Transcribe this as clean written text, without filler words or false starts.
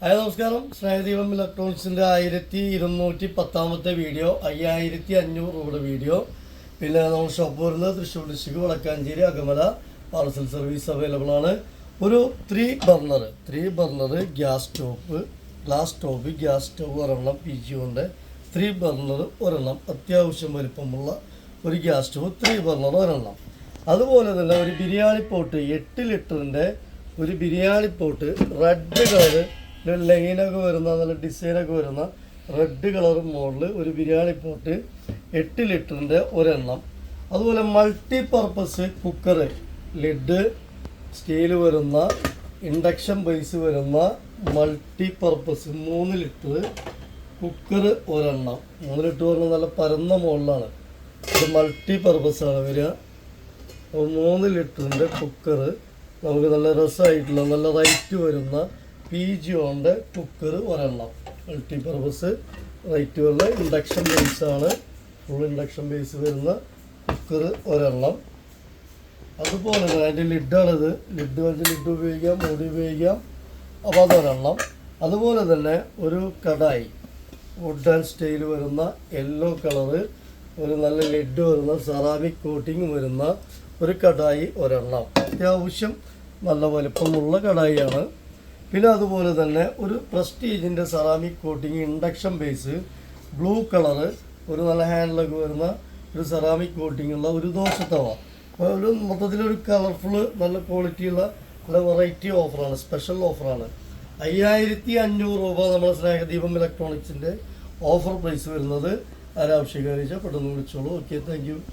Hi നമസ്കാരം. സ്നേഹദീപം ഇലക്ട്രോണിക്സിൻ്റെ 1210 video, 5500 രൂപയുടെ video. പിന്നെ നമ്മൾ ഷോപ്പ് വരുന്നത് Thrissur district Vadakkanchery Akamala. Parcel service available ആണ്. ഒരു 3 ബർണർ ഗ്യാസ് സ്റ്റോവ് ഒരെണ്ണം, PG കൊണ്ട് 3 ബർണർ ഒരെണ്ണം, അത്യാവശ്യം വലിപ്പമുള്ള ഒരു ഗ്യാസ് സ്റ്റോവ് 3 ബർണർ ഒരെണ്ണം. അതുപോലെ തന്നെ ഒരു ബിരിയാണി പോട്ട്, 8 ലിറ്ററിൻ്റെ ഒരു ബിരിയാണി പോട്ട്, റെഡ് കളറ്, ലൈനൊക്കെ വരുന്ന നല്ല ഡിസൈനൊക്കെ വരുന്ന റെഡ് കളർ മോഡൽ ഒരു ബിരിയാണി പോട്ട് 8 ലിറ്ററിൻ്റെ ഒരെണ്ണം. അതുപോലെ multi purpose cooker, lid steel വരുന്ന, ഇൻഡക്ഷൻ ബേസ് വരുന്ന മൾട്ടി പർപ്പസ് 3 ലിറ്റർ കുക്കർ ഒരെണ്ണം. 3 ലിറ്റർ പറഞ്ഞാൽ നല്ല പരന്ന മോഡലാണ്. ഇത് മൾട്ടി പർപ്പസാണ് വരിക. 3 ലിറ്ററിൻ്റെ കുക്കർ നമുക്ക് നല്ല രസമായിട്ടുള്ള നല്ല റൈറ്റ് വരുന്ന PG കൊണ്ട് കുക്കർ ഒരെണ്ണം, മൾട്ടി പർപ്പസ് റൈറ്റ് വരുന്ന ഇൻഡക്ഷൻ ബേസാണ്. ഫുൾ ഇൻഡക്ഷൻ ബേസ് വരുന്ന കുക്കർ ഒരെണ്ണം. അതുപോലെ തന്നെ അതിൻ്റെ ലിഡാണിത്. ലിഡ് ഉപയോഗിക്കാം, മൂടി ഉപയോഗിക്കാം. അപ്പോൾ അതൊരെണ്ണം. അതുപോലെ തന്നെ ഒരു കടായി, വുഡ് ആൻഡ് സ്റ്റൈൽ വരുന്ന യെല്ലോ കളറ്, ഒരു നല്ല ലിഡ് വരുന്ന സെറാമിക് കോട്ടിങ് വരുന്ന ഒരു കടായി ഒരെണ്ണം. അത്യാവശ്യം നല്ല വലുപ്പമുള്ള കടായിയാണ്. പിന്നെ അതുപോലെ തന്നെ ഒരു പ്രസ്റ്റീജിൻ്റെ ceramic coating induction base, blue colour, ഒരു നല്ല ഹാൻഡിലൊക്കെ വരുന്ന ഒരു സെറാമിക് കോട്ടിങ് ഉള്ള ഒരു ദോശത്തവ. ഒരു മൊത്തത്തിലൊരു കളർഫുള്ള് നല്ല ക്വാളിറ്റിയുള്ള നല്ല വെറൈറ്റി ഓഫറാണ്, സ്പെഷ്യൽ ഓഫറാണ്. 5500 രൂപ നമ്മുടെ സ്നേഹദീപം ഇലക്ട്രോണിക്സിൻ്റെ ഓഫർ പ്രൈസ് വരുന്നത്. ആരാവശ്യക്കാരിച്ചാൽ പെട്ടെന്ന് വിളിച്ചോളൂ. Okay, thank you.